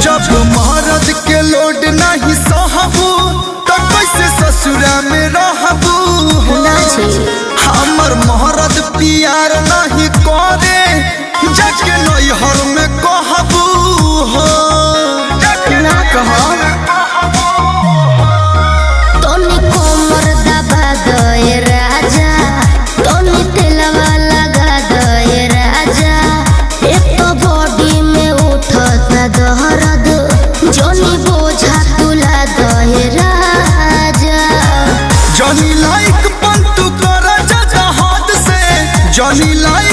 जब मरद के लोड नहीं सहबू तो कैसे ससुरा में रहबू हमर मरद प्यार नहीं करे जाके नैहर में कहबू हो ना कहो तोनी कोमर दबा दे राजा तोनी तेलवा लगा दे राजा एक तो बॉडी में उठता दर्द जोनी बोझा तुला दे राजा जनी लाइक पंतु कर जहाद से जनी लाइक